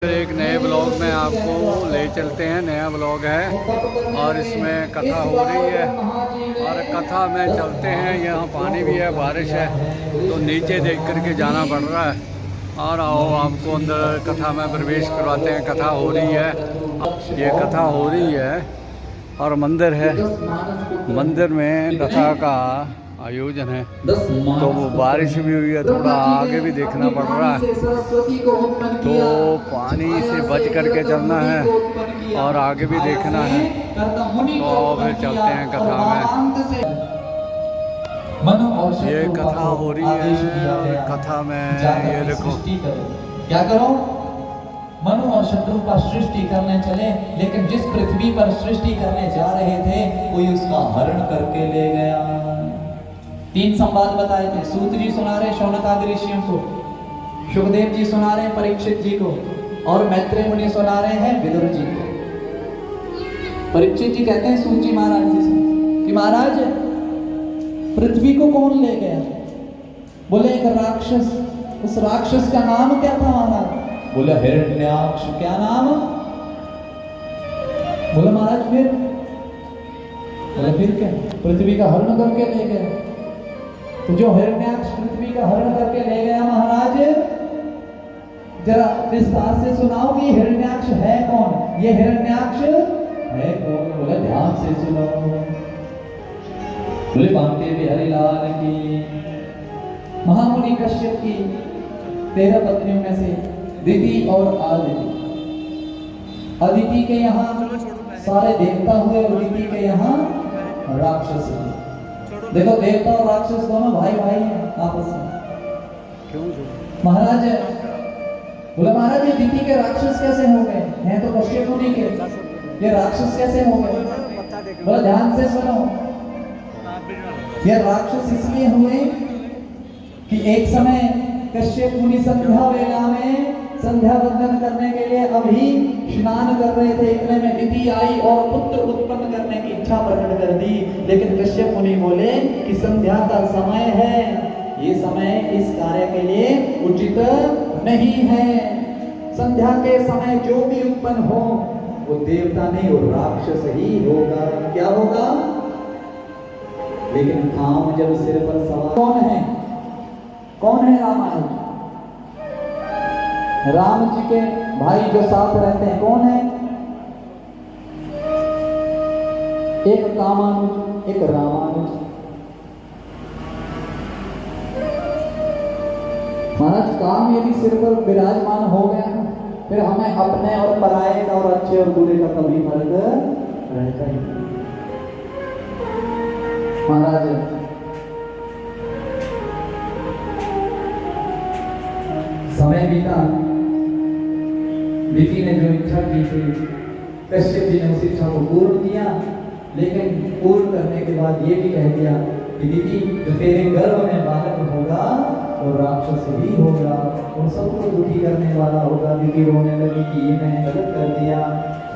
एक नए ब्लॉग में आपको ले चलते हैं। नया ब्लॉग है और इसमें कथा हो रही है और कथा में चलते हैं। यहाँ पानी भी है, बारिश है, तो नीचे देख कर के जाना पड़ रहा है। और आओ आपको अंदर कथा में प्रवेश करवाते हैं। कथा हो रही है, ये कथा हो रही है और मंदिर है। मंदिर में कथा का आयोजन है, तो वो बारिश भी हुई है, थोड़ा आगे भी देखना पड़ रहा है, तो पानी से बच करके चलना है और आगे भी देखना है। तो फिर चलते हैं कथा में। ये कथा हो रही है, कथा में ये देखो क्या करो, मनु और शत्रु का सृष्टि करने चले, लेकिन जिस पृथ्वी पर सृष्टि करने जा रहे थे कोई उसका हरण करके ले गया। 3 संवाद बताए थे। सूत जी सुना रहे शौनकादि ऋषियों को, सुखदेव जी सुना रहे परीक्षित जी को, और मैत्रेय मुनि सुना रहे हैं विदुर जी को। परीक्षित जी कहते हैं सूत जी महाराज जी से कि महाराज पृथ्वी को कौन ले गया? बोले एक राक्षस। उस राक्षस का नाम क्या था महाराज? बोले हिरण्याक्ष। क्या नाम? बोले महाराज फिर? बोले फिर क्या? पृथ्वी का हरण करके ले गया। तो जो हिरण्याक्ष पृथ्वी का हरण करके ले गया महाराज, जरा विस्तार से सुनाओ कि हिरण्याक्ष है कौन? ये हिरण्याक्ष है कौन? बोले ध्यान से सुनो। बोले बांके बिहारी लाल की। महामुनि कश्यप की 13 पत्नियों में से दिति और आदिति। अदिति के यहाँ सारे देवता हुए और दिति के यहाँ राक्षस हुए। देखो देवता और राक्षस दोनों भाई भाई हैं आपस में। क्यों? महाराज बोले महाराज ये दिति के राक्षस कैसे हो गए? हैं तो कश्यप मुनि के, ये राक्षस कैसे हो गए? बोले ध्यान से सुनो। ये राक्षस इसलिए हुए कि एक समय कश्यप मुनि संध्या वेला में संध्या वंदन करने के लिए अभी स्नान कर रहे थे। इतने में दिति आई और पुत्र उत्पन्न करने की इच्छा प्रकट कर दी। लेकिन कश्यप मुनि बोले कि संध्या का समय है, ये समय इस कार्य के लिए उचित नहीं है। संध्या के समय जो भी उत्पन्न हो वो देवता नहीं, वो राक्षस ही होगा। क्या होगा? लेकिन काम जब सिर पर सवार कौन है? कौन है? रामायण राम जी के भाई जो साथ रहते हैं कौन है? एक कामानुज, एक रामानुज। महाराज काम यदि सिर पर विराजमान हो गया फिर हमें अपने और पराये का और अच्छे और बुरे का कभी फर्क रहता ही नहीं। महाराज समय बीता, दिति ने जो इच्छा की थी कश्यप जी ने उस इच्छा को पूर्ण किया। लेकिन पूर्ण करने के बाद ये भी कह दिया कि दिति जो तेरे गर्भ में बालक होगा वो राक्षस ही होगा, उन सबको दुखी करने वाला होगा। दिति रोने लगी कि ये मैंने गलत कर दिया।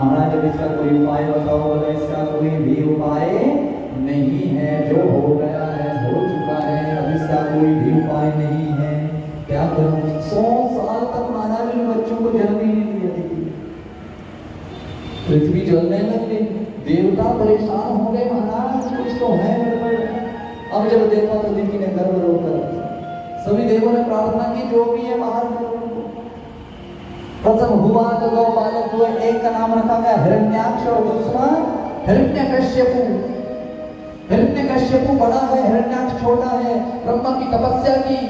महाराज जब इसका कोई उपाय बताओ। बोले इसका कोई भी उपाय नहीं है, जो हो गया है हो चुका है, अब इसका कोई भी उपाय नहीं है। क्या करूं? 100 साल तक महाराज ने बच्चों को जन्म ही नहीं दिया। पृथ्वी जलने लग गई, देवता परेशान हो गए। महाराज कुछ तो है गड़बड़। अब जब देखा तो दिति ने गर्भ रोकर सभी देवों ने प्रार्थना की जो भी है बाहर प्रथम हुआ तो 2 बालक हुए। एक का नाम रखा गया हिरण्याक्ष और दूसरा हिरण्यकश्यपु। हिरण्यकश्यपु बड़ा है, हिरण्याक्ष छोटा है। ब्रह्मा की तपस्या की।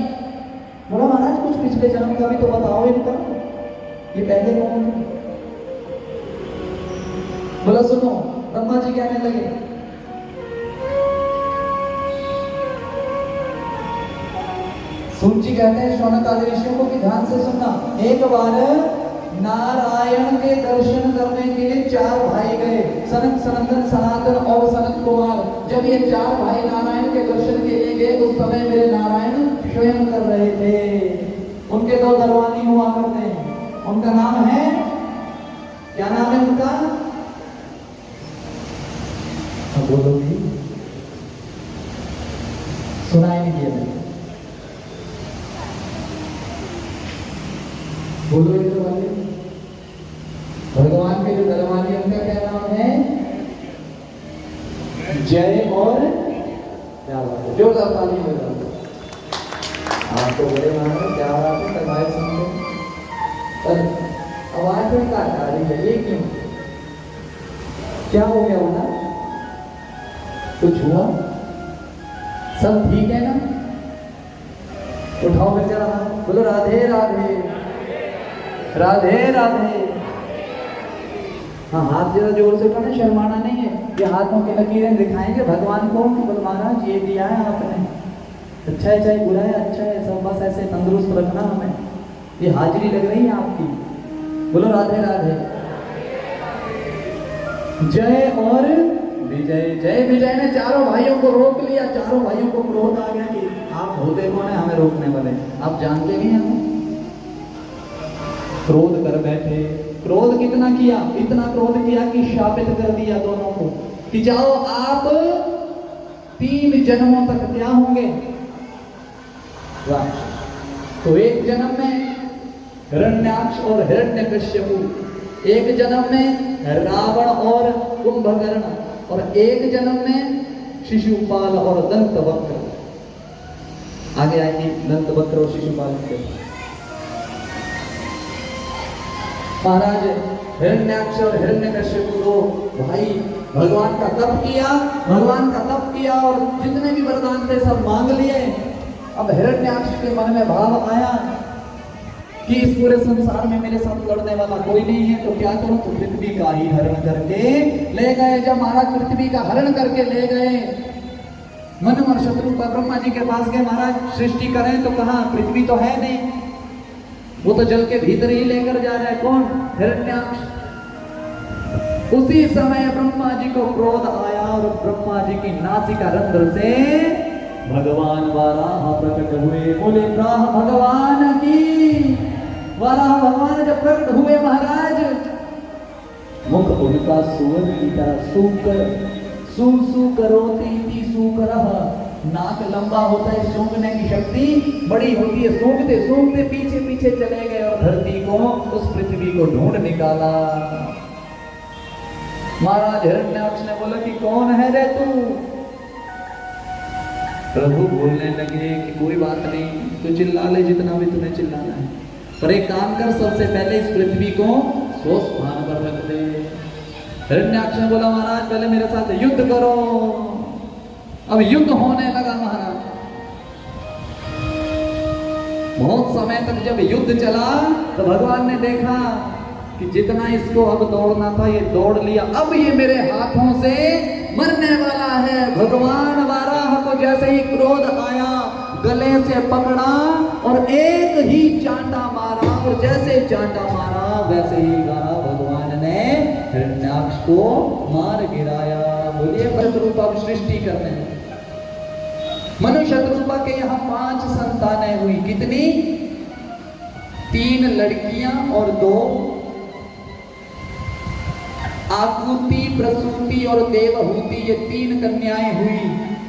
बोला महाराज कुछ पिछले जन्म का भी तो बताओ इनका, ये पहले कौन थे? बोला सुनो। ब्रह्मा जी कहने लगे सूत जी कहते हैं शौनकादि ऋषियों को कि ध्यान से सुनना। एक बार नारायण के दर्शन करने के लिए 4 भाई गए, सनक, सनंदन, सनातन और सनत कुमार। जब ये 4 भाई नारायण के दर्शन के लिए गए उस समय मेरे नारायण स्वयं कर रहे थे। उनके 2 दरवानी हुआ करते हैं। उनका नाम है, क्या नाम है उनका? बोलो भी, सुनाई नहीं दिया। बोलो इधर वाले। जय और क्या बात है, जोरदार ताली बजाओ। आपको बड़े महाराज क्या बात है, कथाएं सुनते पर आवाज में काट आ रही है, ये क्यों, क्या हो गया बता, कुछ हुआ, सब ठीक है ना, उठाओ बच्चा, बोलो राधे राधे, राधे राधे। हाँ, हाथ जरा जोर से उठाना, शर्माना नहीं है, ये हाथों की लकीरें दिखाएंगे भगवान को कि बोलो महाराज ये दिया है आपने, अच्छा है चाहे बुरा है, अच्छा है, सब बस ऐसे तंदुरुस्त रखना हमें, ये हाजिरी लग रही है आपकी, बोलो राधे राधे। जय और विजय, जय विजय ने चारों भाइयों को रोक लिया, चारों भाइयों को क्रोध आ गया कि आप होते कौन है हमें रोकने वाले, आप जानते नहीं हमें, क्रोध कर बैठे। क्रोध कितना किया, इतना क्रोध किया कि शापित कर दिया दोनों को कि जाओ आप 3 जन्मों तक क्या होंगे, तो एक जन्म में हिरण्याक्ष और हिरण्यकश्यपु, एक जन्म में रावण और कुंभकर्ण, और एक जन्म में शिशुपाल और दंतवक्र। आगे आएंगे दंतवक्र और शिशुपाल के। महाराज हिरण्याक्ष और हिरण्यकश्यपु को भाई भगवान का तप किया, भगवान का तप किया और जितने भी वरदान थे सब मांग लिए। अब हिरण्याक्ष के मन में भाव आया कि इस पूरे संसार में मेरे साथ लड़ने वाला कोई नहीं है, तो क्या करूं, तो पृथ्वी का ही हरण करके ले गए। जब महाराज पृथ्वी का हरण करके ले गए, मनु और शत्रुपा ब्रह्मा जी के पास गए, महाराज सृष्टि करें तो कहां, पृथ्वी तो है नहीं, वो तो जल के भीतर ही लेकर जा रहा है, कौन, हिरण्याक्ष। उसी समय ब्रह्मा जी को क्रोध आया और ब्रह्मा जी की नासिका रंध्र से भगवान वाराह प्रकट हुए। बोले ब्राह भगवान की, वाराह भगवान जब प्रकट हुए महाराज, मुख उनका सुअर की तरह सूकर, सू सू करोति इति सूकरः, नाक लंबा होता है, सूंघने की शक्ति बड़ी होती है, सूंघते सूंघते पीछे पीछे चले गए और धरती को, उस पृथ्वी को ढूंढ निकाला। महाराज हिरण्याक्ष ने बोला कि कौन है रे तू, प्रभु बोलने लगे कि कोई बात नहीं, तू चिल्ला ले जितना भी तुम्हें चिल्लाना है, पर एक काम कर, सबसे पहले इस पृथ्वी को स्वस्थान पर रख दे। हिरण्याक्ष ने बोला महाराज पहले मेरे साथ युद्ध करो। अब युद्ध होने लगा महाराज, बहुत समय तक जब युद्ध चला तो भगवान ने देखा कि जितना इसको अब दौड़ना था ये दौड़ लिया, अब ये मेरे हाथों से मरने वाला है। भगवान वाराह को जैसे ही क्रोध आया, गले से पकड़ा और एक ही चांटा मारा, और जैसे चांटा मारा वैसे ही गाना भगवान ने हिरण्याक्ष को मार गिराया। बोलिए शत्रुपा सृष्टि करने लगे। मनु शत्रुपा के यहाँ 5 संतानें हुई, कितनी, 3 लड़कियां और 2 आकुति, प्रसूति और देवहूति, ये 3 कन्याएं हुई,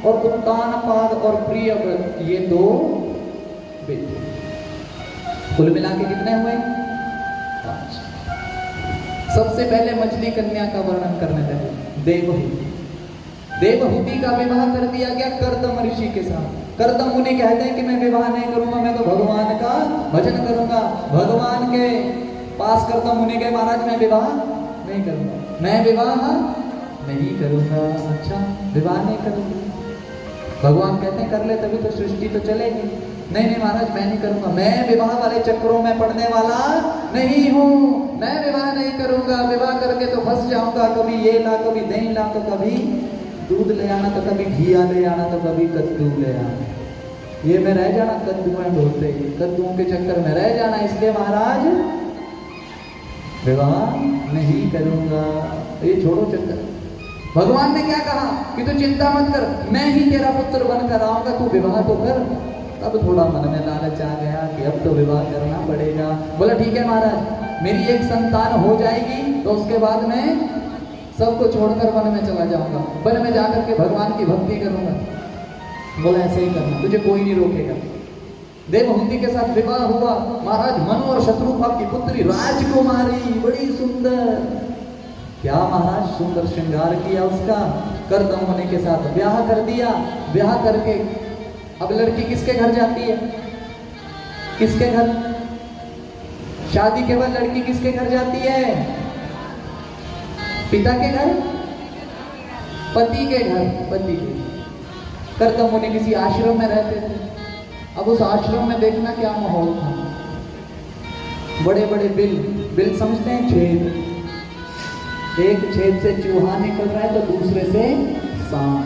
और उत्तानपाद और प्रियव्रत ये 2 बेटे। कुल मिला के कितने हुए, 5। सबसे पहले मछली कन्या का वर्णन करने लगे, देवहूति। देवहूति का विवाह कर दिया गया कर्दम ऋषि के साथ। कर्दम मुनि कहते हैं कि मैं विवाह नहीं करूंगा, मैं तो भगवान का भजन करूंगा। भगवान के पास कर्दम मुनि गए, महाराज मैं विवाह नहीं करूंगा, मैं विवाह नहीं करूंगा। अच्छा, विवाह नहीं करूंगा, भगवान कहते हैं कर ले तभी तो सृष्टि तो चलेगी। नहीं नहीं महाराज मैं नहीं करूंगा, मैं विवाह वाले चक्रों में पड़ने वाला नहीं हूं, मैं विवाह नहीं करूंगा, विवाह करके तो फंस जाऊंगा, कभी ये ला कभी दही ला, तो कभी दूध ले आना, तो कभी घिया ले आना, तो कभी कद्दू ले आना, ये मैं रह जाना, कद्दूएं ढूंढते ही कद्दूओं के चक्कर में रह जाना, इसलिए महाराज विवाह नहीं करूंगा। ये छोड़ो चक्कर। भगवान ने क्या कहा कि तू चिंता मत कर, मैं ही तेरा पुत्र बनकर आऊंगा, तू विवाह तो कर। तब थोड़ा मन में लालच आ गया कि अब तो विवाह करना पड़ेगा। बोला ठीक है महाराज, मेरी एक संतान हो जाएगी तो उसके बाद में सबको छोड़कर वन में चला जाऊंगा, वन में जाकर के भगवान की भक्ति करूंगा। बोला ऐसे ही करना, तुझे कोई नहीं रोकेगा। देवहूति के साथ विवाह हुआ। महाराज मनु और शत्रुपा की पुत्री राजकुमारी, बड़ी सुंदर, क्या महाराज सुंदर श्रृंगार किया उसका, कर्दम होने के साथ ब्याह कर दिया। ब्याह करके अब लड़की किसके घर जाती है? किसके घर? शादी के बाद लड़की किसके घर जाती है? पिता के घर, पति के घर। पति के कर्दम मुनि किसी आश्रम में रहते थे। अब उस आश्रम में देखना क्या माहौल था। बड़े बड़े बिल समझते हैं, छेद। एक छेद से चूहा निकल रहा है तो दूसरे से सांप।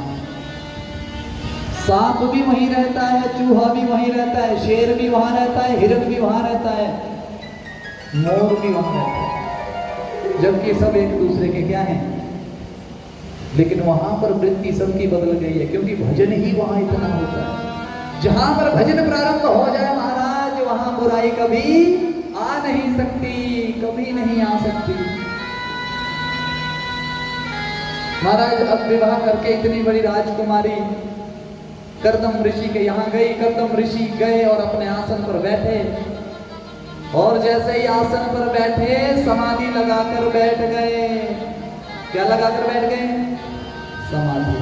सांप भी वहीं रहता है, चूहा भी वहीं रहता है, शेर भी वहां रहता है, हिरण भी वहां रहता है, मोर भी वहां रहता है, जबकि सब एक दूसरे के क्या हैं। लेकिन वहां पर वृत्ति सबकी बदल गई है, क्योंकि भजन ही वहां इतना होता है। जहां पर भजन प्रारंभ हो जाए महाराज, वहां बुराई कभी आ नहीं सकती, कभी नहीं आ सकती। महाराज अब विवाह करके इतनी बड़ी राजकुमारी कर्दम ऋषि के यहाँ गई। कर्दम ऋषि गए और अपने आसन पर बैठे, और जैसे ही आसन पर बैठे समाधि लगाकर बैठ गए। क्या लगाकर बैठ गए? समाधि।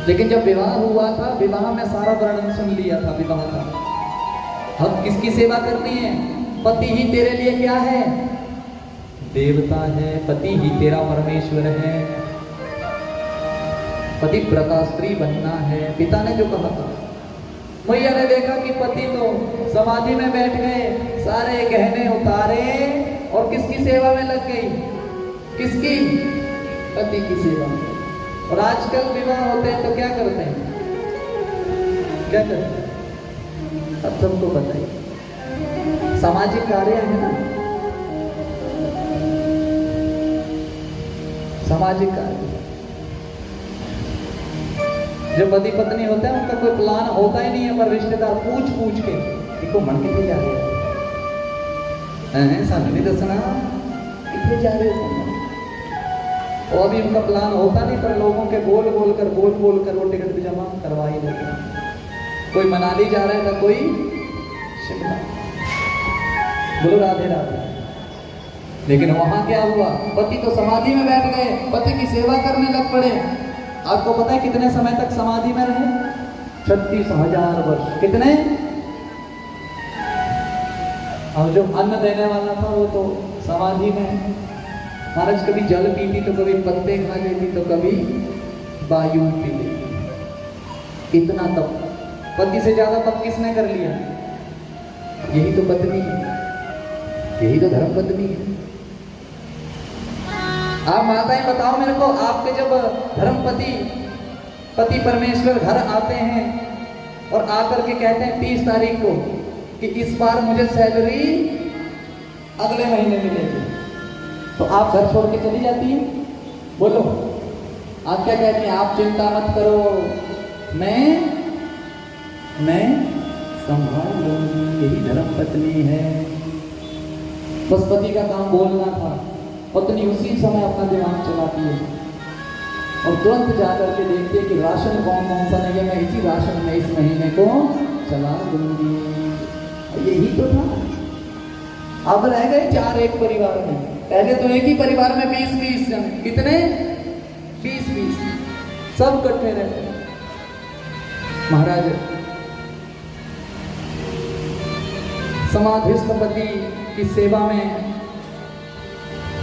लेकिन जब विवाह हुआ था, विवाह में सारा वर्णन सुन लिया था विवाह का। अब किसकी सेवा करनी है? पति ही तेरे लिए क्या है? देवता है। पति ही तेरा परमेश्वर है। पतिव्रता स्त्री बनना है, पिता ने जो कहा था। मैया ने देखा कि पति तो समाधि में बैठ गए, सारे गहने उतारे और किसकी सेवा में लग गई? किसकी? पति की सेवा में। और आजकल विवाह होते हैं तो क्या करते हैं? क्या करते हैं? अब सबको बताइए। सामाजिक कार्य है ना, सामाजिक कार्य। जो पति पत्नी होते हैं उनका कोई प्लान होता ही नहीं है, पर रिश्तेदार पूछ पूछ के देखो मन कितने जा रहे हैं, सानू नहीं दसना कितने जा रहे हो। और अभी उनका प्लान होता नहीं, पर लोगों के बोल बोल कर वो टिकट भी जमा करवा ही लेते हैं। कोई मनाली जा रहा है तो कोई शिमला। बोलो राधे राधे। लेकिन वहां क्या हुआ? पति तो समाधि में बैठ गए, पति की सेवा करने लग पड़े। आपको पता है कितने समय तक समाधि में रहे? 36,000 वर्ष। कितने? और जो अन्न देने वाला था वो तो समाधि में। महाराज कभी जल पीती तो कभी पत्ते खा लेती तो कभी वायु पी लेती। इतना तप। पति से ज्यादा तप किसने कर लिया? यही तो पत्नी है, यही तो धर्म पत्नी है। आप माताएं बताओ मेरे को, आपके जब धर्मपति पति परमेश्वर घर आते हैं और आकर के कहते हैं 30 तारीख को कि इस बार मुझे सैलरी अगले महीने मिलेगी, तो आप घर छोड़ के चली जाती हैं? बोलो, आप क्या कहती हैं? आप चिंता मत करो, मैं संभाल लूंगी, यही धर्म पत्नी है। बस पति का काम बोलना था, पत्नी उसी समय अपना दिमाग चलाती है और तुरंत जाकर के देखती है कि राशन कौन सा नहीं है, मैं इसी राशन में इस महीने को चला दूंगी। यही तो था। अब रह गए 4 एक परिवार में। पहले तो एक ही परिवार में 20-20 जन। कितने? 20-20 सब इकट्ठे रहते। महाराज समाधिस्थ पति की सेवा में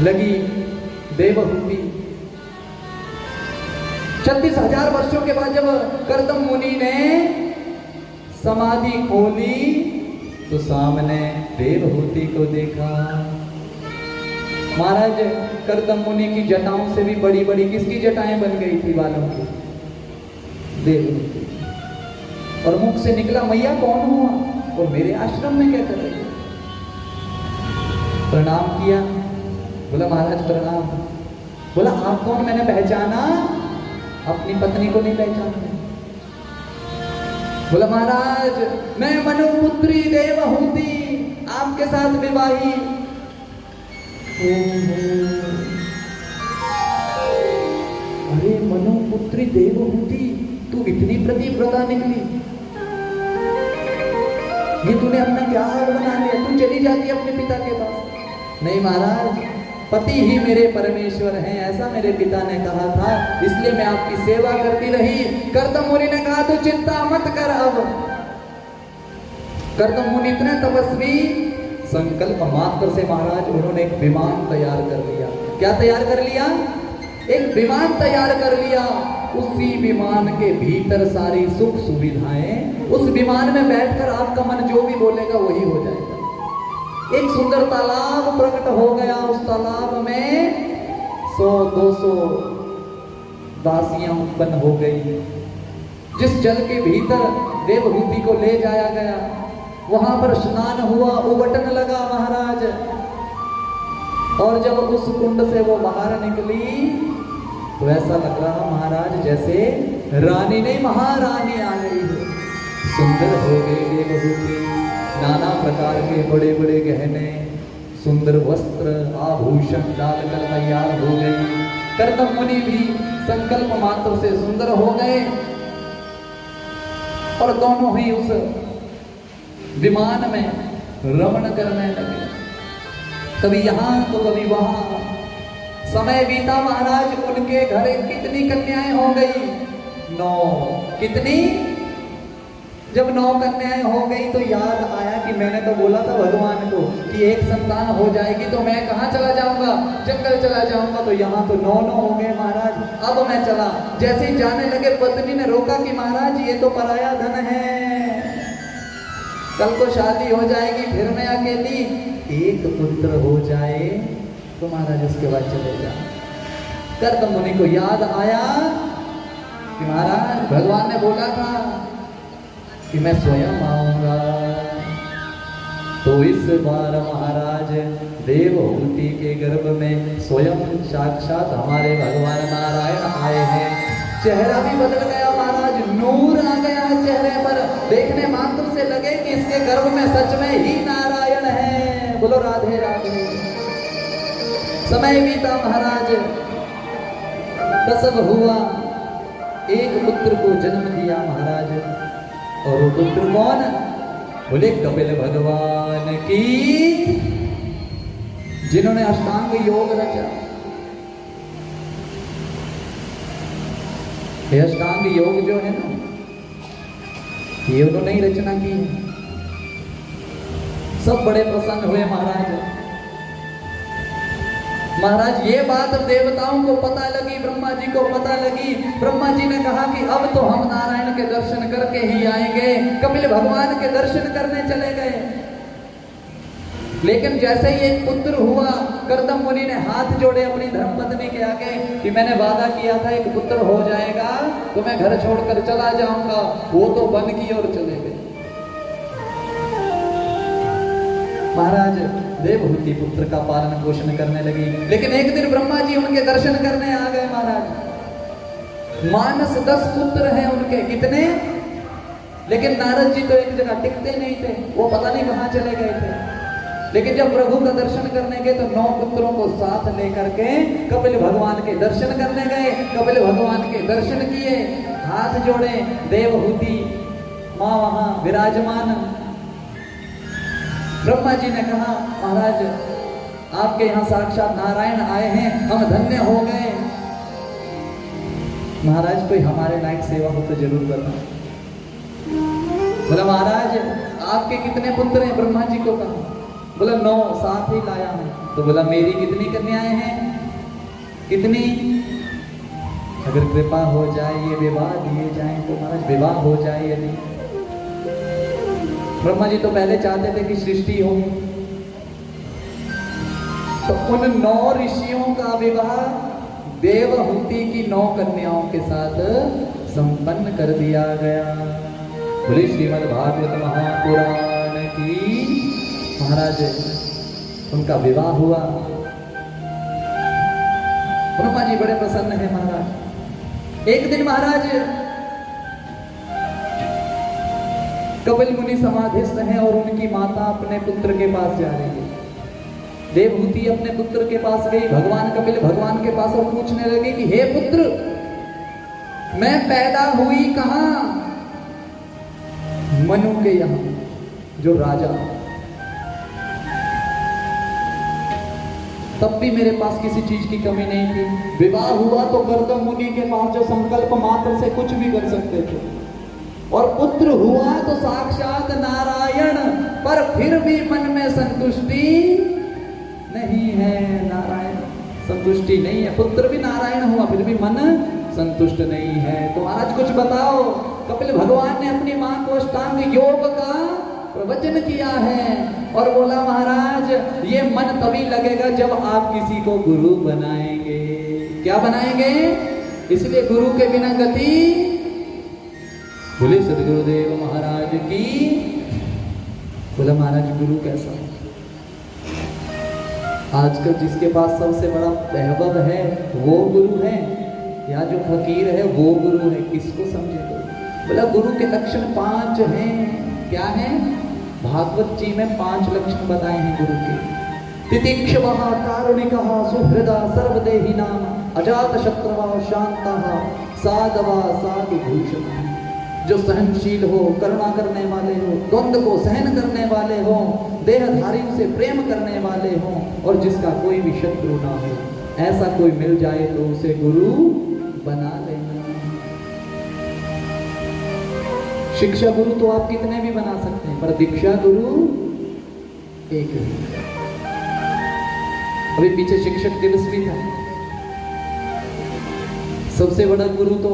लगी देवहूति। 36,000 वर्षों के बाद जब कर्दम मुनि ने समाधि खोली तो सामने देवहूति को देखा। महाराज कर्दम मुनि की जटाओं से भी बड़ी बड़ी किसकी जटाएं बन गई थी? बालों की। देवहूति। और मुख से निकला, मैया कौन हुआ? और मेरे आश्रम में क्या कर रही? प्रणाम किया। बोला महाराज प्रणाम। बोला आप कौन? मैंने पहचाना, अपनी पत्नी को नहीं पहचाना। बोला महाराज मैं मनुपुत्री देवहूति, आपके साथ विवाही। अरे मनुपुत्री देवहूति, तू इतनी प्रतिव्रता निकली, ये तूने अपना क्या हाल बना लिया? तू चली जाती अपने पिता के पास। नहीं महाराज, पति ही मेरे परमेश्वर हैं, ऐसा मेरे पिता ने कहा था, इसलिए मैं आपकी सेवा करती रही। कर्दम मुनि ने कहा तू चिंता मत कर। अब कर्दम मुनि इतने तपस्वी, संकल्प मात्र से महाराज उन्होंने एक विमान तैयार कर लिया। क्या तैयार कर लिया? एक विमान तैयार कर लिया। उसी विमान के भीतर सारी सुख सुविधाएं, उस विमान में बैठकर आपका मन जो भी बोलेगा वही हो जाएगा। एक सुंदर तालाब प्रकट हो गया। उस तालाब में 100-200 दासियां उत्पन्न हो गई। जिस जल के भीतर देवहूति को ले जाया गया, वहां पर स्नान हुआ, उबटन लगा महाराज। और जब उस कुंड से वो बाहर निकली तो ऐसा लग रहा महाराज जैसे रानी नहीं महारानी आ गई है। सुंदर हो गई देवहूति, नाना प्रकार के बड़े बड़े गहने, सुंदर वस्त्र आभूषण डालकर तैयार हो गई। कर्दम मुनि भी संकल्प मात्र से सुंदर हो गए और दोनों ही उस विमान में रमण करने लगे, कभी यहां तो कभी वहां। समय बीता महाराज, उनके घर कितनी कन्याएं हो गई? 9। कितनी? जब 9 कन्याएं हो गई तो याद आया कि मैंने तो बोला था भगवान को कि एक संतान हो जाएगी तो मैं कहाँ चला जाऊंगा? जंगल चला जाऊंगा। तो यहाँ तो 9 हो गए महाराज। अब मैं चला, जैसे ही जाने लगे पत्नी ने रोका कि महाराज ये तो पराया धन है, कल को शादी हो जाएगी, फिर मैं अकेली, एक पुत्र हो जाए तो महाराज उसके बाद चले जा। कर्दम मुनि को याद आया कि महाराज भगवान ने बोला था कि मैं स्वयं आऊंगा। तो इस बार महाराज देवहूति के गर्भ में स्वयं साक्षात हमारे भगवान नारायण आए हैं। चेहरा भी बदल गया महाराज, नूर आ गया है चेहरे पर। देखने मात्र से लगे कि इसके गर्भ में सच में ही नारायण है। बोलो राधे राधे। समय बीता महाराज, प्रसव हुआ, एक पुत्र को जन्म दिया महाराज। और वो पुत्र कौन? बोले कपिल भगवान की, जिन्होंने अष्टांग योग रचा। ये अष्टांग योग जो है ना, ये उन्होंने ही रचना की है। सब बड़े प्रसन्न हुए महाराज। महाराज ये बात देवताओं को पता लगी, ब्रह्मा जी को पता लगी। ब्रह्मा जी ने कहा कि अब तो हम नारायण के दर्शन करके ही आएंगे। कपिल भगवान के दर्शन करने चले गए। लेकिन जैसे ही एक पुत्र हुआ, कर्दम मुनि ने हाथ जोड़े अपनी धर्मपत्नी के आगे कि मैंने वादा किया था एक पुत्र हो जाएगा तो मैं घर छोड़कर चला जाऊंगा। वो तो वन की ओर चले गए। महाराज देवहूति पुत्र का पालन पोषण करने लगी। लेकिन एक दिन ब्रह्मा जी उनके दर्शन करने आ गए महाराज। मानस 10 पुत्र हैं उनके। कितने? लेकिन नारद जी तो एक जगह टिकते नहीं थे, वो पता नहीं कहां चले गए थे। लेकिन जब प्रभु का दर्शन करने गए तो 9 पुत्रों को साथ लेकर के कपिल भगवान के दर्शन करने गए। कपिल भगवान के दर्शन किए, हाथ जोड़े, देवहूति मां वहां विराजमान। ब्रह्मा जी ने कहा महाराज आपके यहाँ साक्षात नारायण आए हैं, हम धन्य हो गए। महाराज कोई हमारे लायक सेवा हो तो जरूर करना। बोला महाराज आपके कितने पुत्र हैं? ब्रह्मा जी को कहा। बोला 9, साथ ही लाया हूं। तो बोला मेरी कितनी कन्याएं हैं? कितनी? अगर कृपा हो जाए ये विवाह दिए जाए तो महाराज विवाह हो जाए। यदि ब्रह्मा जी तो पहले चाहते थे कि सृष्टि हो, तो उन 9 ऋषियों का विवाह देवहूति की 9 कन्याओं के साथ संपन्न कर दिया गया। बोले श्रीमद् भागवत महापुराण की। महाराज उनका विवाह हुआ। ब्रह्मा जी बड़े प्रसन्न हैं महाराज। एक दिन महाराज कपिल मुनि समाधिस्थ हैं और उनकी माता अपने पुत्र के पास जा रही है। देवहूति अपने पुत्र के पास गई, भगवान कपिल भगवान के पास, और पूछने लगी कि हे पुत्र मैं पैदा हुई कहां? मनु के यहां, जो राजा। तब भी मेरे पास किसी चीज की कमी नहीं थी। विवाह हुआ तो गर्दम मुनि के पास जो संकल्प मात्र से कुछ भी कर सकते थे, और पुत्र हुआ तो साक्षात नारायण, पर फिर भी मन में संतुष्टि नहीं है। नारायण संतुष्टि नहीं है, पुत्र भी नारायण हुआ फिर भी मन संतुष्ट नहीं है। तो आज कुछ बताओ, कपिल भगवान ने अपनी मां को अष्टांग योग का प्रवचन किया है और बोला महाराज ये मन तभी लगेगा जब आप किसी को गुरु बनाएंगे। क्या बनाएंगे? इसलिए गुरु के बिना गति। बोले सदगुरुदेव महाराज की। बोला महाराज गुरु कैसा? आजकल जिसके पास सबसे बड़ा वैभव है वो गुरु है, या जो फकीर है वो गुरु है? किसको समझे? तो बोला गुरु के लक्षण 5 हैं। क्या है? भागवत जी में 5 लक्षण बताए हैं गुरु के। तितिक्षवः कारुणिकः सुहृदा सर्वदेहिनां अजात शत्रुवा शांतः साधवा साधुभूषणः। जो सहनशील हो, करुणा करने वाले हो, द्वंद्व को सहन करने वाले हो, देहधारियों से प्रेम करने वाले हो, और जिसका कोई भी शत्रु ना हो, ऐसा कोई मिल जाए तो उसे गुरु बना लेना। शिक्षा गुरु तो आप कितने भी बना सकते हैं, पर दीक्षा गुरु एक ही। अभी पीछे शिक्षक दिवस भी था। सबसे बड़ा गुरु तो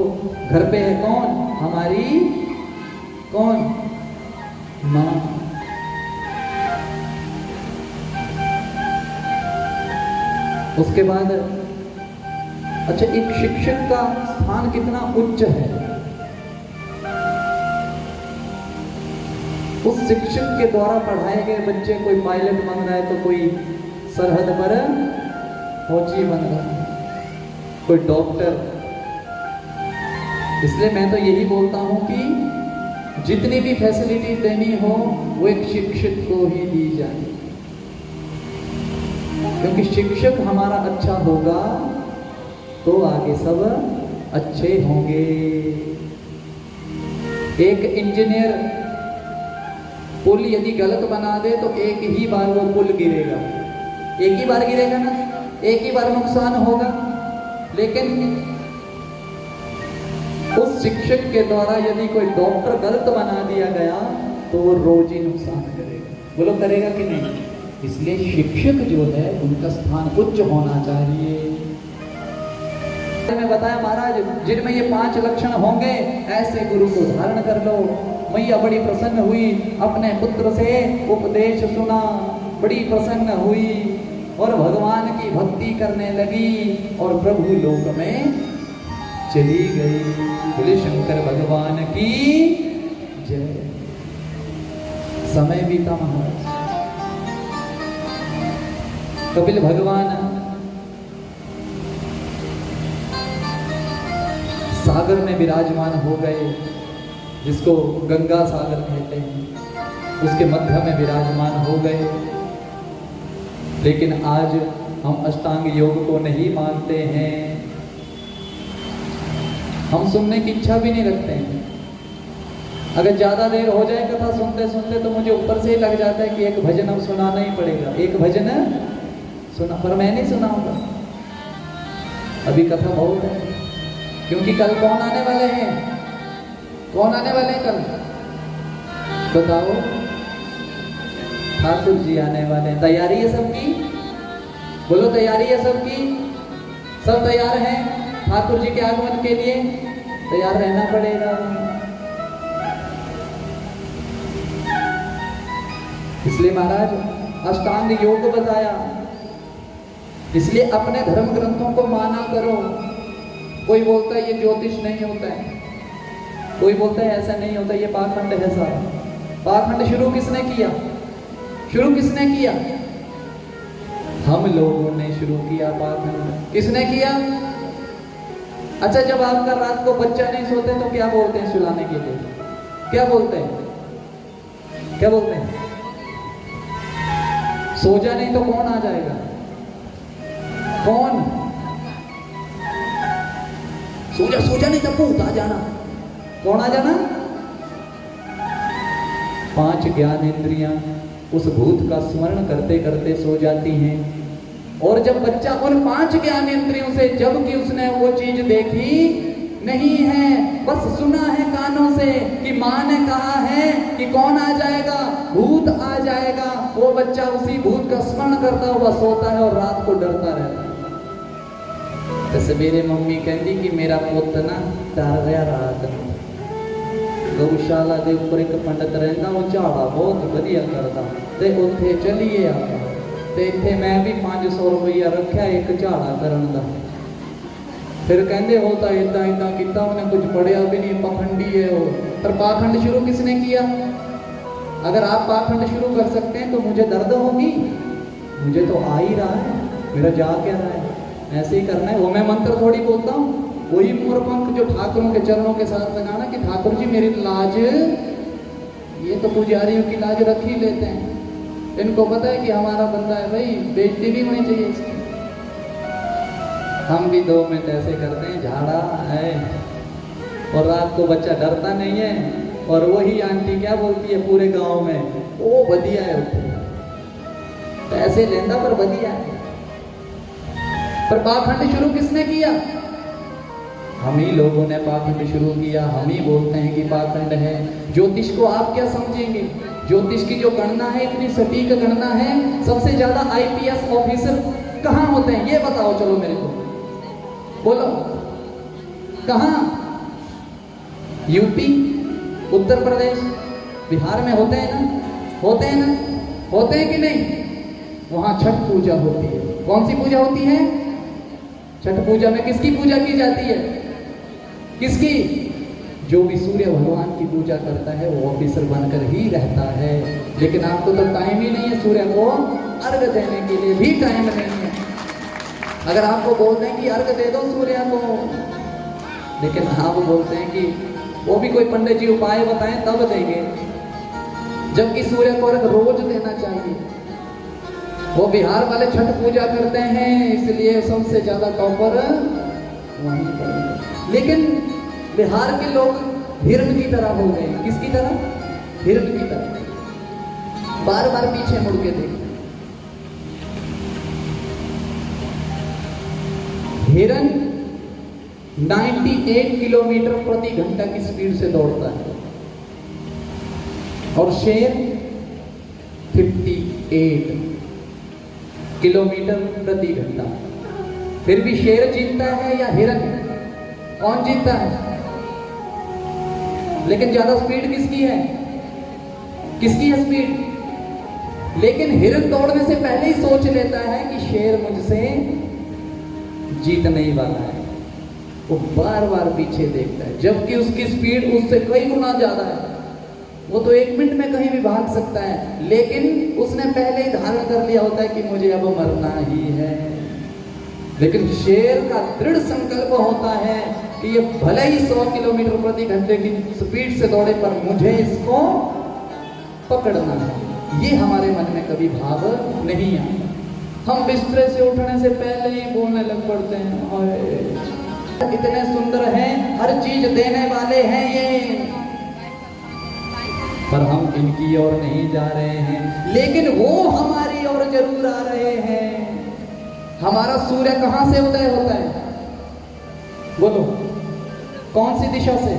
घर पे है कौन? हमारी कौन? मां। उसके बाद अच्छा, एक शिक्षक का स्थान कितना उच्च है। उस शिक्षक के द्वारा पढ़ाए गए बच्चे, कोई पायलट बन रहा है तो कोई सरहद पर फौजी बन रहा है, कोई डॉक्टर। इसलिए मैं तो यही बोलता हूं कि जितनी भी फैसिलिटी देनी हो वो एक शिक्षक को ही दी जाए, क्योंकि शिक्षक हमारा अच्छा होगा तो आगे सब अच्छे होंगे। एक इंजीनियर पुल यदि गलत बना दे तो एक ही बार वो पुल गिरेगा, एक ही बार गिरेगा ना, एक ही बार नुकसान होगा। लेकिन उस शिक्षक के द्वारा यदि कोई डॉक्टर गलत बना दिया गया तो वो रोज ही नुकसान करेगा। बोलो करेगा कि नहीं? इसलिए शिक्षक जो है उनका स्थान उच्च होना चाहिए। मैं बताया महाराज जिनमें ये 5 लक्षण होंगे ऐसे गुरु को धारण कर लो। मैया बड़ी प्रसन्न हुई, अपने पुत्र से उपदेश सुना, बड़ी प्रसन्न हुई और भगवान की भक्ति करने लगी और प्रभु लोक में चली गई। बोले शंकर भगवान की जय। समय बीता महाराज, कपिल भगवान सागर में विराजमान हो गए, जिसको गंगा सागर कहते हैं, उसके मध्य में विराजमान हो गए। लेकिन आज हम अष्टांग योग को नहीं मानते हैं, हम सुनने की इच्छा भी नहीं रखते हैं। अगर ज्यादा देर हो जाए कथा सुनते सुनते तो मुझे ऊपर से ही लग जाता है कि एक भजन अब सुनाना ही पड़ेगा, एक भजन सुना, पर मैं नहीं सुनाऊंगा। अभी कथा बहुत है, क्योंकि कल कौन आने वाले हैं? कौन आने वाले हैं कल? बताओ। ठाकुर जी आने वाले हैं। तैयारी है सबकी? बोलो तैयारी है सबकी? सब तैयार हैं ठाकुर जी के आगमन के लिए? तैयार रहना पड़ेगा। इसलिए महाराज अष्टांग योग बताया। इसलिए अपने धर्म ग्रंथों को माना करो। कोई बोलता है ये ज्योतिष नहीं होता है, कोई बोलता है ऐसा नहीं होता, ये पाखंड है सारा। पाखंड शुरू किसने किया? शुरू किसने किया? हम लोगों ने शुरू किया पाखंड। किसने किया? अच्छा, जब आपका रात को बच्चा नहीं सोते तो क्या बोलते हैं सुलाने के लिए? क्या बोलते हैं? क्या बोलते हैं? सो जा नहीं तो कौन आ जाएगा? कौन? सो जा नहीं तो भूत आ जाना। कौन आ जाना? 5 ज्ञान इंद्रियां उस भूत का स्मरण करते करते सो जाती हैं और जब बच्चा उन 5 ज्ञानेंद्रियों से, जबकि उसने वो चीज देखी नहीं है, बस सुना है कानों से कि माँ ने कहा है कि कौन आ जाएगा, भूत आ जाएगा, वो बच्चा उसी भूत का स्मरण करता हुआ सोता है और रात को डरता रहता है। तो सवेरे मम्मी कहती कि मेरा पुत ना डर रहा रात में। गौशाला के ऊपर एक पंडित रहता, वो झाड़ा बहुत वधिया करता, ते उत्थे चलिए आप। ते इत्थे मैं भी 500 रुपया रखा एक झाड़ा करन दा। फिर कहते होता इदा इदा किया, उन्हें कुछ पढ़िया भी नहीं, पाखंडी है वो। पर पाखंड शुरू किसने किया? अगर आप पाखंड शुरू कर सकते हैं तो मुझे दर्द होगी? मुझे तो आ ही रहा है, मेरा जा क्या रहा है, ऐसे ही करना है। वो मैं मंत्र थोड़ी बोलता हूँ, वही मोरपंख जो ठाकुरों के चरणों के साथ लगाना कि ठाकुर जी मेरी लाज, ये तो पुजारियों की लाज रख ही लेते हैं, इनको पता है कि हमारा बंदा है, भाई बेइज्जती नहीं होनी चाहिए इसकी। हम भी 2 मिनट ऐसे करते हैं, झाड़ा है, और रात को बच्चा डरता नहीं है, और वही आंटी क्या बोलती है पूरे गांव में, ओ बढ़िया है, पैसे लेंदा पर बढ़िया है। पर पाखंड शुरू किसने किया? हम ही लोगों ने पाखंड शुरू किया, हम ही बोलते हैं कि पाखंड है। ज्योतिष को आप क्या समझेंगे? ज्योतिष की जो गणना है इतनी सटीक गणना है। सबसे ज्यादा IPS ऑफिसर कहाँ होते हैं ये बताओ, चलो मेरे को बोलो, कहाँ? यूपी, उत्तर प्रदेश, बिहार में होते हैं ना? होते हैं ना? होते हैं कि नहीं? वहां छठ पूजा होती है। कौन सी पूजा होती है? छठ पूजा में किसकी पूजा की जाती है? किसकी? जो भी सूर्य भगवान की पूजा करता है वो ऑफिसर बनकर ही रहता है। लेकिन आपको तो टाइम ही नहीं है, सूर्य को अर्घ देने के लिए भी टाइम नहीं है। अगर आपको बोलते हैं कि अर्घ दे दो सूर्य को, लेकिन आप बोलते हैं कि वो भी कोई पंडित जी उपाय बताएं तब देंगे, जबकि सूर्य को अर्घ रोज देना चाहिए। वो बिहार वाले छठ पूजा करते हैं, इसलिए सबसे ज्यादा टॉपर वहीं पर। लेकिन बिहार के लोग हिरण की तरह हो गए। किसकी तरह? हिरण की तरह। बार बार पीछे मुड़ के देखते। हिरण 98 किलोमीटर प्रति घंटा की स्पीड से दौड़ता है और शेर 58 किलोमीटर प्रति घंटा। फिर भी शेर जीतता है या हिरण? कौन जीतता है? लेकिन ज्यादा स्पीड किसकी है? किसकी है स्पीड? लेकिन हिरण दौड़ने से पहले ही सोच लेता है कि शेर मुझसे जीतने ही वाला है। वो बार बार पीछे देखता है, जबकि उसकी स्पीड उससे कई गुना ज्यादा है। वो तो 1 मिनट में कहीं भी भाग सकता है, लेकिन उसने पहले ही धारण कर लिया होता है कि मुझे अब मरना ही है। लेकिन शेर का दृढ़ संकल्प होता है कि ये भले ही 100 किलोमीटर प्रति घंटे की स्पीड से दौड़े, पर मुझे इसको पकड़ना है। ये हमारे मन में कभी भाव नहीं आता। हम बिस्तरे से उठने से पहले ही बोलने लग पड़ते हैं, और इतने सुंदर हैं, हर चीज देने वाले हैं ये, पर हम इनकी ओर नहीं जा रहे हैं, लेकिन वो हमारी ओर जरूर आ रहे हैं। हमारा सूर्य कहां से उदय होता है? बोलो, कौन सी दिशा से?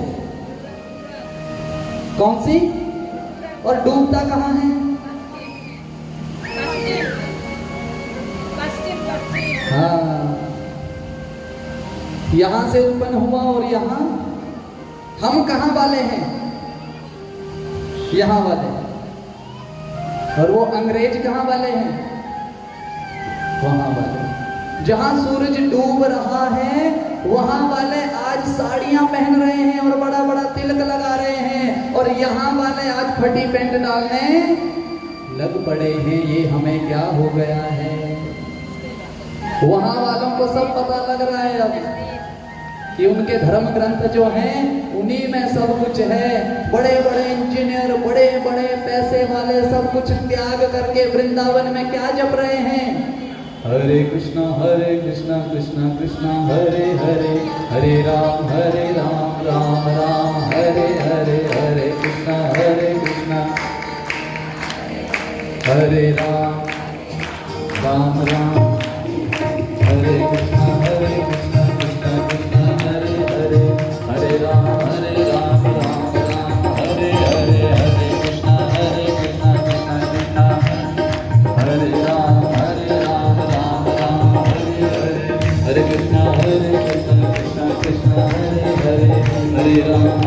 कौन सी? और डूबता कहां है? हाँ, यहां से उत्पन्न हुआ, और यहां हम कहां वाले हैं? यहां वाले। और वो अंग्रेज कहां वाले हैं? वहां वाले। जहां सूरज डूब रहा है वहां वाले आज साड़ियां पहन रहे हैं और बड़ा बड़ा तिलक लगा रहे हैं, और यहाँ वाले आज फटी पैंट डालने लग पड़े हैं। ये हमें क्या हो गया है? वहां वालों को सब पता लग रहा है अब कि उनके धर्म ग्रंथ जो हैं उन्हीं में सब कुछ है। बड़े बड़े इंजीनियर, बड़े बड़े पैसे वाले सब कुछ त्याग करके वृंदावन में क्या जप रहे हैं? हरे कृष्णा कृष्णा कृष्णा हरे हरे, हरे राम राम राम हरे हरे, हरे कृष्णा हरे राम राम। राम